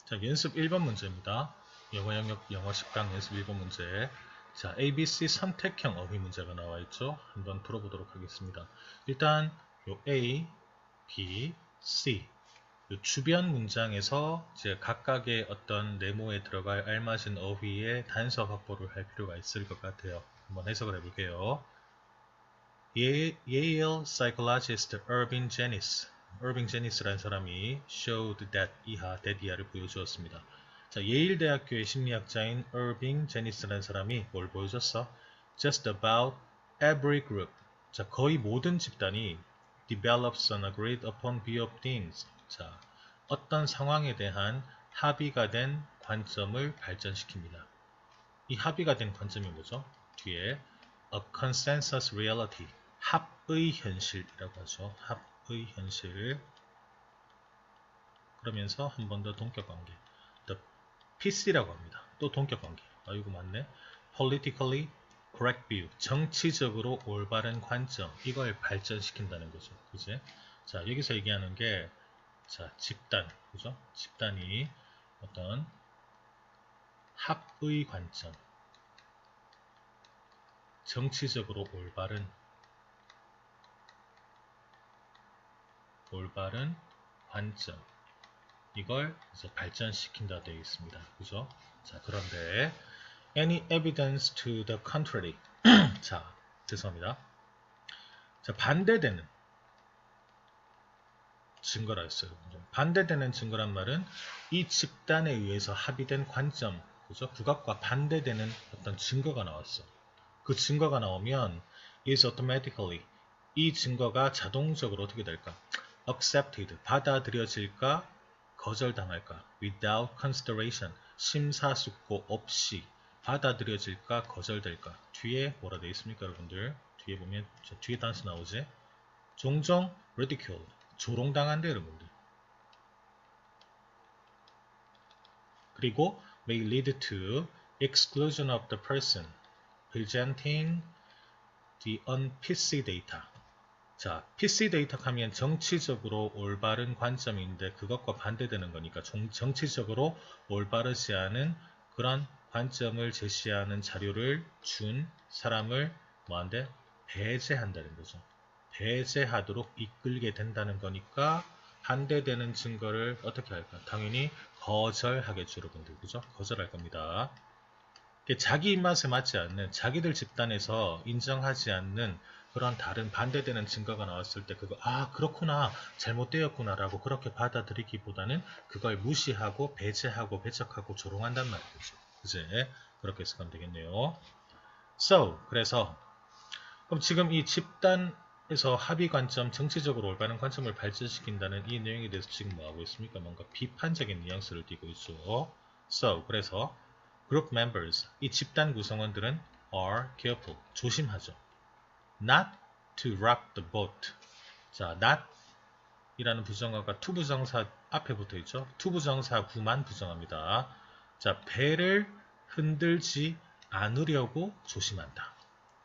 자, 연습 1번 문제입니다. 영어 영역 영어 10강 연습 1번 문제. 자, ABC 선택형 어휘 문제가 나와 있죠. 한번 풀어보도록 하겠습니다. 일단 요 A, B, C 요 주변 문장에서 이제 각각의 어떤 네모에 들어갈 알맞은 어휘의 단서 확보를 할 필요가 있을 것 같아요. 한번 해석을 해볼게요. Yale psychologist Irving Janis라는 사람이 showed that that 를 보여주었습니다. 자, 예일 대학교의 심리학자인 Irving Janis라는 사람이 뭘 보여줬어? Just about every group. 자, 거의 모든 집단이 develops an agreed upon view of things. 자, 어떤 상황에 대한 합의가 된 관점을 발전시킵니다. 이 합의가 된 관점이 뭐죠? 뒤에 a consensus reality. 합의 현실이라고 하죠. 합의 현실. 그러면서 한 번 더 동격관계. The PC라고 합니다. 또 동격관계. 아, 이거 맞네. Politically correct view. 정치적으로 올바른 관점. 이걸 발전시킨다는 거죠. 그지? 자, 여기서 얘기하는 게, 자, 집단. 그죠? 집단이 어떤 합의 관점. 정치적으로 올바른 관점. 이걸 이제 발전시킨다 되어 있습니다. 그죠? 자, 그런데 any evidence to the contrary. 자, 죄송합니다. 자, 반대되는 증거라 했어요. 반대되는 증거란 말은 이 집단에 의해서 합의된 관점, 그죠? 그것과 반대되는 어떤 증거가 나왔어. 그 증거가 나오면 is automatically 이 증거가 자동적으로 어떻게 될까? accepted 받아들여질까? 거절당할까? without consideration 심사숙고 없이 받아들여질까? 거절될까? 뒤에 뭐라 되어 있습니까, 여러분들? 뒤에 보면 뒤에 단수 나오지? 종종 ridicule 조롱당한대, 여러분들. 그리고 may lead to exclusion of the person presenting the un-PC data. 자, PC 데이터 하면 정치적으로 올바른 관점인데 그것과 반대되는 거니까 정치적으로 올바르지 않은 그런 관점을 제시하는 자료를 준 사람을 뭐한데? 배제한다는 거죠. 배제하도록 이끌게 된다는 거니까 반대되는 증거를 어떻게 할까? 당연히 거절하겠죠, 여러분들. 그죠? 거절할 겁니다. 자기 입맛에 맞지 않는, 자기들 집단에서 인정하지 않는 그런 다른 반대되는 증거가 나왔을 때 그거 그렇구나, 잘못되었구나 라고 그렇게 받아들이기보다는 그걸 무시하고 배제하고 배척하고 조롱한단 말이죠. 그제? 그렇게 해석하면 되겠네요. So, 그래서 그럼 지금 이 집단에서 합의 관점, 정치적으로 올바른 관점을 발전시킨다는 이 내용에 대해서 지금 뭐하고 있습니까? 뭔가 비판적인 뉘앙스를 띠고 있죠. So, 그래서 group members, 이 집단 구성원들은 are careful, 조심하죠. Not to rock the boat. 자, not 이라는 부정어가 to 부정사 앞에 붙어 있죠. to 부정사 구만 부정합니다. 자, 배를 흔들지 않으려고 조심한다.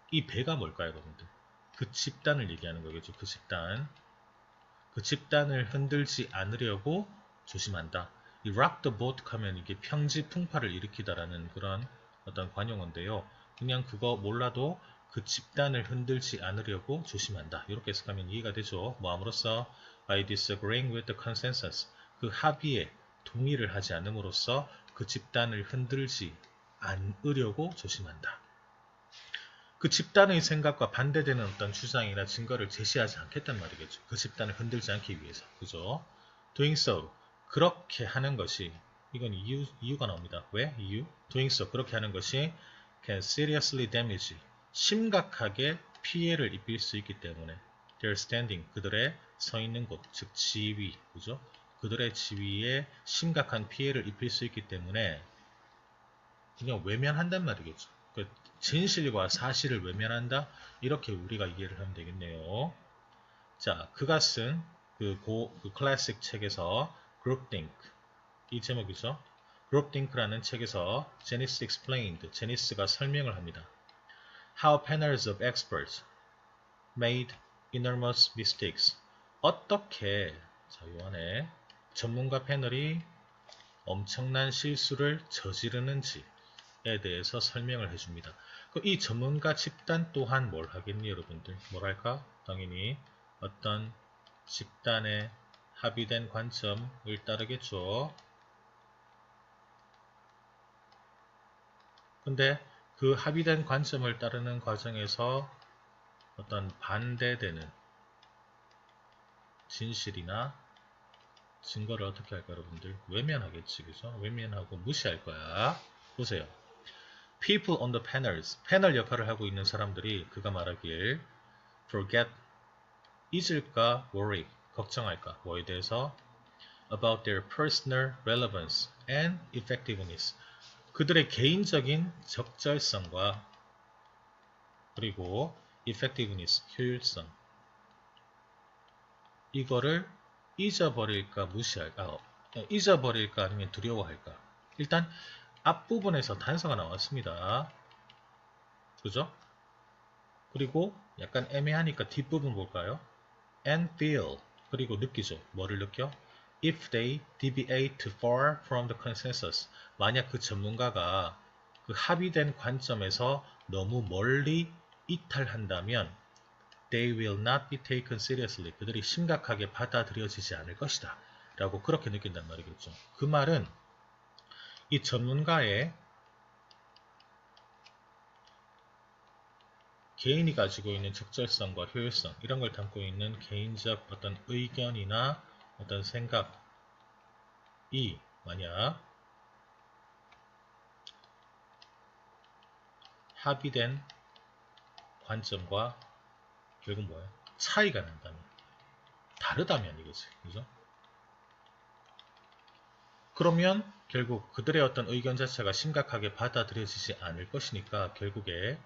이 배가 뭘까요, 여러분들? 그 집단을 얘기하는 거겠죠. 그 집단을 흔들지 않으려고 조심한다. 이 rock the boat 하면 이게 평지 풍파를 일으키다라는 그런 어떤 관용어인데요. 그냥 그거 몰라도 그 집단을 흔들지 않으려고 조심한다. 이렇게 해석하면 이해가 되죠. 뭐함으로써 by disagreeing with the consensus 그 합의에 동의를 하지 않음으로써 그 집단을 흔들지 않으려고 조심한다. 그 집단의 생각과 반대되는 어떤 주장이나 증거를 제시하지 않겠단 말이겠죠. 그 집단을 흔들지 않기 위해서. 그죠? Doing so. 그렇게 하는 것이, 이건 이유가 나옵니다. 왜? 이유? Doing so. 그렇게 하는 것이 can seriously damage. 심각하게 피해를 입힐 수 있기 때문에 their standing. 그들의 서 있는 곳, 즉 지위. 그죠? 그들의 지위에 심각한 피해를 입힐 수 있기 때문에 그냥 외면한단 말이겠죠. 진실과 사실을 외면한다? 이렇게 우리가 이해를 하면 되겠네요. 자, 그것은 그 클래식 책에서 Groupthink 이 제목이죠. Groupthink라는 책에서 제니스 explained, 제니스가 설명을 합니다. How panels of experts made enormous mistakes. 어떻게, 자, 요 안에 전문가 패널이 엄청난 실수를 저지르는지에 대해서 설명을 해줍니다. 이 전문가 집단 또한 뭘 하겠니 여러분들? 뭐랄까? 당연히 어떤 집단의 합의된 관점을 따르겠죠. 근데 그 합의된 관점을 따르는 과정에서 어떤 반대되는 진실이나 증거를 어떻게 할까 여러분들? 외면하겠지, 그죠? 외면하고 무시할 거야. 보세요. People on the panels, 패널 역할을 하고 있는 사람들이 그가 말하길 forget, 잊을까, worry, 걱정할까, 뭐에 대해서 about their personal relevance and effectiveness, 그들의 개인적인 적절성과 그리고 effectiveness, 효율성, 이거를 잊어버릴까 무시할까, 잊어버릴까 아니면 두려워할까. 일단 앞부분에서 단서가 나왔습니다. 그죠? 그리고 약간 애매하니까 뒷부분 볼까요? And feel, 그리고 느끼죠. 뭐를 느껴? If they deviate too far from the consensus, 만약 그 전문가가 그 합의된 관점에서 너무 멀리 이탈한다면 they will not be taken seriously, 그들이 심각하게 받아들여지지 않을 것이다 라고 그렇게 느낀단 말이겠죠. 그 말은 이 전문가의 개인이 가지고 있는 적절성과 효율성, 이런 걸 담고 있는 개인적 어떤 의견이나 어떤 생각이 만약 합의된 관점과 결국 뭐예요? 차이가 난다면, 다르다면 이거지. 그죠? 그러면 결국 그들의 어떤 의견 자체가 심각하게 받아들여지지 않을 것이니까 결국에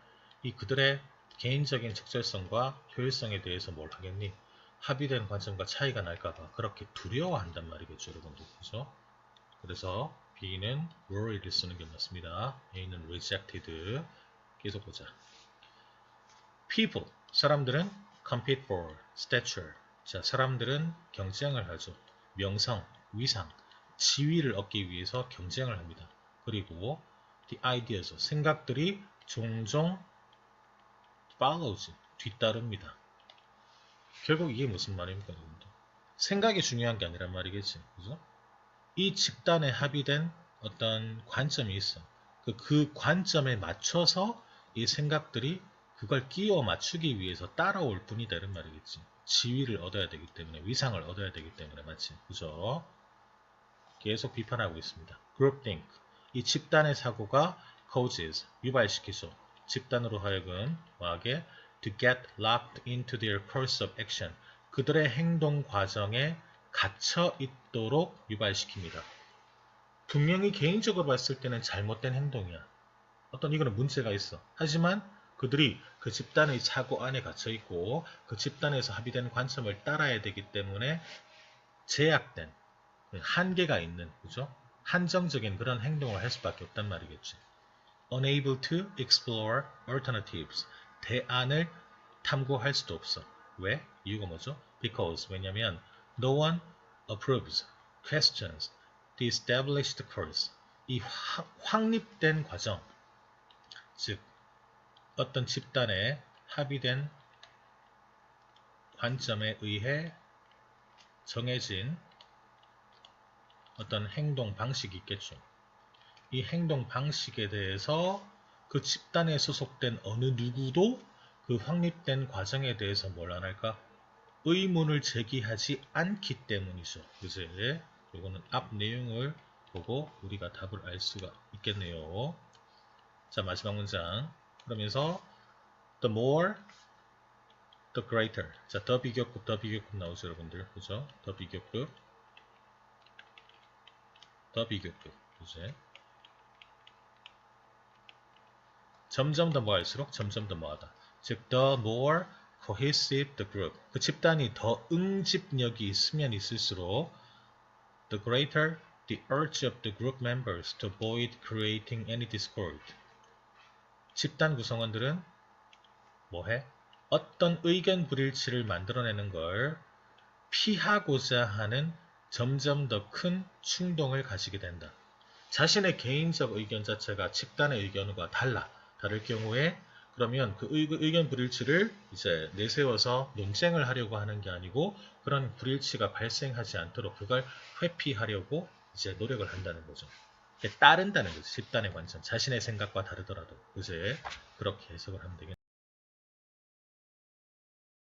이 그들의 개인적인 적절성과 효율성에 대해서 뭘 하겠니? 합의된 관점과 차이가 날까봐 그렇게 두려워한단 말이겠죠, 여러분들. 그죠? 그래서 B는 worry를 쓰는 게 맞습니다. A는 rejected. 계속 보자. People, 사람들은 compete for stature. 자, 사람들은 경쟁을 하죠. 명성, 위상, 지위를 얻기 위해서 경쟁을 합니다. 그리고 the ideas, 생각들이 종종 follows, 뒤따릅니다. 결국 이게 무슨 말입니까? 생각이 중요한 게 아니란 말이겠지. 그죠? 이 집단에 합의된 어떤 관점이 있어. 그 관점에 맞춰서 이 생각들이 그걸 끼워 맞추기 위해서 따라올 뿐이다 이런 말이겠지. 지위를 얻어야 되기 때문에, 위상을 얻어야 되기 때문에, 맞지? 그죠? 계속 비판하고 있습니다. groupthink, 이 집단의 사고가 causes, 유발시키죠. 집단으로 하여금 뭐하게 to get locked into their course of action, 그들의 행동 과정에 갇혀 있도록 유발시킵니다. 분명히 개인적으로 봤을 때는 잘못된 행동이야. 어떤 이거는 문제가 있어. 하지만 그들이 그 집단의 사고 안에 갇혀 있고 그 집단에서 합의된 관점을 따라야 되기 때문에 제약된, 한계가 있는, 그죠? 한정적인 그런 행동을 할 수밖에 없단 말이겠지. Unable to explore alternatives, 대안을 탐구할 수도 없어. 왜? 이유가 뭐죠? Because, 왜냐면 no one approves, questions the established course, 이 확립된 과정, 즉 어떤 집단의 합의된 관점에 의해 정해진 어떤 행동 방식이 있겠죠. 이 행동 방식에 대해서 그 집단에 소속된 어느 누구도 그 확립된 과정에 대해서 뭘 안 할까? 의문을 제기하지 않기 때문이죠. 그제 요거는 앞 내용을 보고 우리가 답을 알 수가 있겠네요. 자, 마지막 문장. 그러면서 the more, the greater. 자, 더 비교급, 더 비교급 나오죠, 여러분들. 그죠? 더 비교급, 더 비교급. 그제? 점점 더 뭐할수록 점점 더 뭐하다. 즉, the more cohesive the group. 그 집단이 더 응집력이 있으면 있을수록 the greater the urge of the group members to avoid creating any discord. 집단 구성원들은 뭐해? 어떤 의견 불일치를 만들어내는 걸 피하고자 하는 점점 더 큰 충동을 가지게 된다. 자신의 개인적 의견 자체가 집단의 의견과 다를 경우에 그러면 그 의견 불일치를 이제 내세워서 논쟁을 하려고 하는 게 아니고 그런 불일치가 발생하지 않도록 그걸 회피하려고 이제 노력을 한다는 거죠. 따른다는 거죠. 집단의 관점. 자신의 생각과 다르더라도 이제 그렇게 해석을 하면 되겠네요.